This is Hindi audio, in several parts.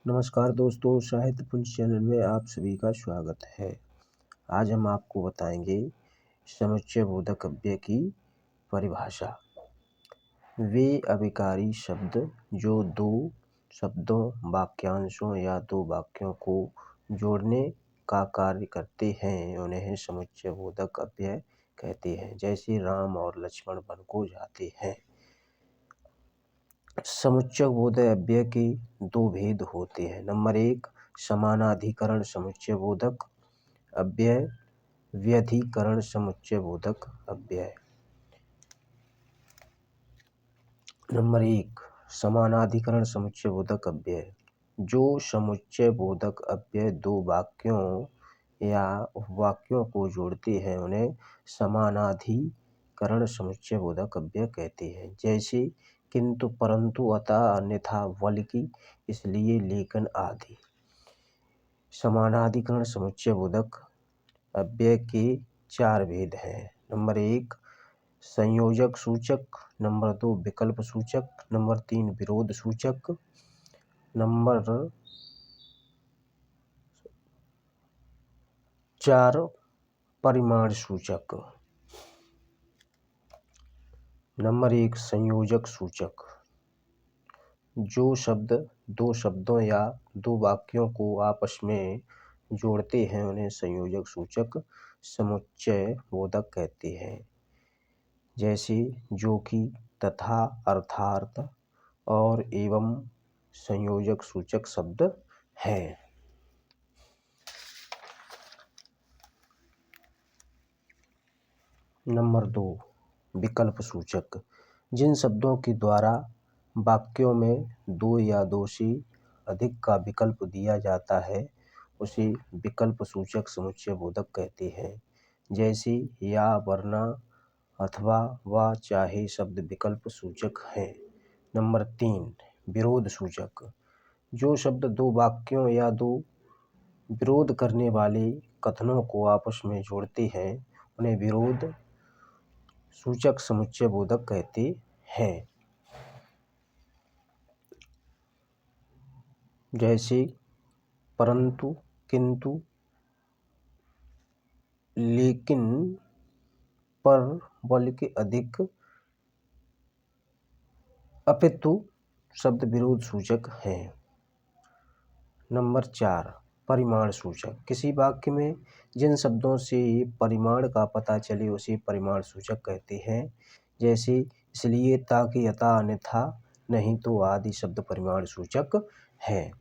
नमस्कार दोस्तों, साहित्य पुंज चैनल में आप सभी का स्वागत है। आज हम आपको बताएंगे समुच्चयबोधक अव्यय की परिभाषा। वे अभिकारी शब्द जो दो शब्दों, वाक्यांशों या दो वाक्यों को जोड़ने का कार्य करते हैं, उन्हें समुच्चयबोधक अव्यय कहते हैं। जैसे राम और लक्ष्मण वन को जाते हैं। समुच्चयबोधक अव्यय के दो भेद होते हैं। नंबर 1, समानाधिकरण समुच्चयबोधक अव्यय, व्यधिकरण समुच्चयबोधक अव्यय। नंबर 1, समानाधिकरण समुच्चयबोधक अव्यय। जो समुच्चयबोधक अव्यय दो वाक्यों या उपवाक्यों को जोड़ते हैं, उन्हें समानाधिकरण समुच्चयबोधक अव्यय कहते हैं। जैसे किंतु, परंतु, अतः, अन्यथा, बल्कि, इसलिए, लेकिन आदि। समानाधिकरण समुच्चयबोधक अव्यय के 4 भेद हैं। नंबर 1, संयोजक सूचक। नंबर 2, विकल्प सूचक। नंबर 3, विरोध सूचक। नंबर 4, परिमाण सूचक। नंबर 1, संयोजक सूचक। जो शब्द दो शब्दों या दो वाक्यों को आपस में जोड़ते हैं, उन्हें संयोजक सूचक समुच्चयबोधक कहते हैं। जैसे जो कि, तथा, अर्थात और एवं संयोजक सूचक शब्द हैं। नंबर 2, विकल्प सूचक। जिन शब्दों के द्वारा वाक्यों में दो या दो से अधिक का विकल्प दिया जाता है, उसे विकल्प सूचक समुच्चयबोधक कहते हैं। जैसे या, वरना, अथवा, व, चाहे शब्द विकल्प सूचक हैं। नंबर 3, विरोध सूचक। जो शब्द दो वाक्यों या दो विरोध करने वाले कथनों को आपस में जोड़ते हैं, उन्हें विरोध सूचक समुच्चयबोधक कहते हैं। जैसे परंतु, किंतु, लेकिन, पर, बल्कि, अधिक, अपितु शब्द विरोध सूचक हैं। नंबर 4, परिमाण सूचक। किसी वाक्य में जिन शब्दों से परिमाण का पता चले, उसे परिमाण सूचक कहते हैं। जैसे इसलिए, ताकि, अतः, अन्यथा, नहीं तो आदि शब्द परिमाण सूचक हैं।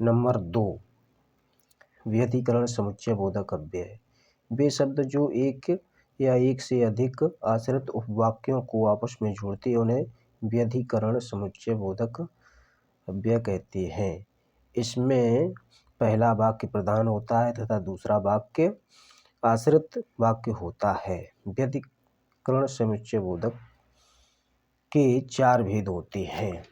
नंबर 2, व्यधिकरण समुच्चयबोधक अव्यय। वे शब्द जो एक या एक से अधिक आश्रित उपवाक्यों को आपस में जोड़ते हैं, उन्हें व्यधिकरण समुच्चयबोधक अव्यय कहते हैं। इसमें पहला वाक्य प्रधान होता है तथा दूसरा वाक्य आश्रित वाक्य होता है। व्यधिकरण समुच्चयबोधक के 4 भेद होते हैं।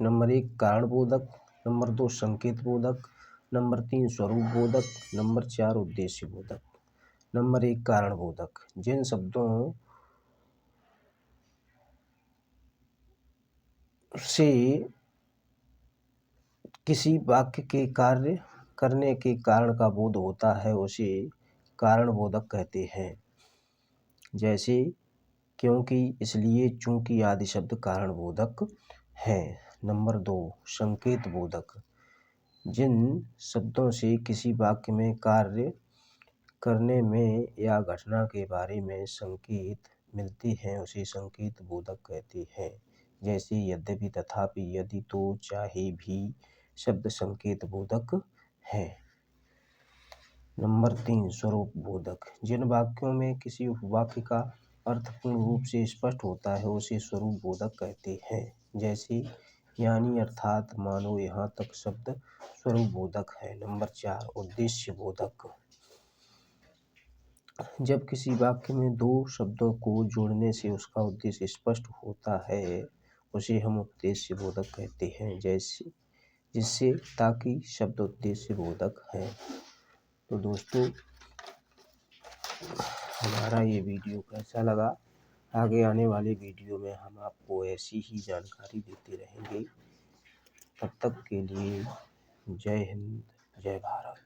नंबर 1, कारणबोधक। नंबर 2, संकेत बोधक। नंबर 3, स्वरूप बोधक। नंबर 4, उद्देश्य बोधक। नंबर 1, कारणबोधक। जिन शब्दों से किसी वाक्य के कार्य करने के कारण का बोध होता है, उसे कारणबोधक कहते हैं। जैसे क्योंकि, इसलिए, चूंकि आदि शब्द कारणबोधक हैं। नंबर 2, संकेत बोधक। जिन शब्दों से किसी वाक्य में कार्य करने में या घटना के बारे में संकेत मिलते हैं, उसे संकेत बोधक कहते हैं। जैसे यद्यपि, तथापि, यदि, तो, चाहे, भी शब्द संकेत बोधक हैं। नंबर 3, स्वरूप बोधक। जिन वाक्यों में किसी उपवाक्य का अर्थ पूर्ण रूप से स्पष्ट होता है, उसे स्वरूप बोधक कहते हैं। जैसे यानी, अर्थात, मानो, यहाँ तक शब्द स्वरूप बोधक है। नंबर 4, उद्देश्य बोधक। जब किसी वाक्य में दो शब्दों को जोड़ने से उसका उद्देश्य स्पष्ट होता है, उसे हम उद्देश्य बोधक कहते हैं। जैसे जिससे, ताकि शब्द उद्देश्य बोधक है। तो दोस्तों, हमारा ये वीडियो कैसा लगा। आगे आने वाले वीडियो में हम आपको ऐसी ही जानकारी देते रहेंगे। तब तक के लिए जय हिंद, जय भारत।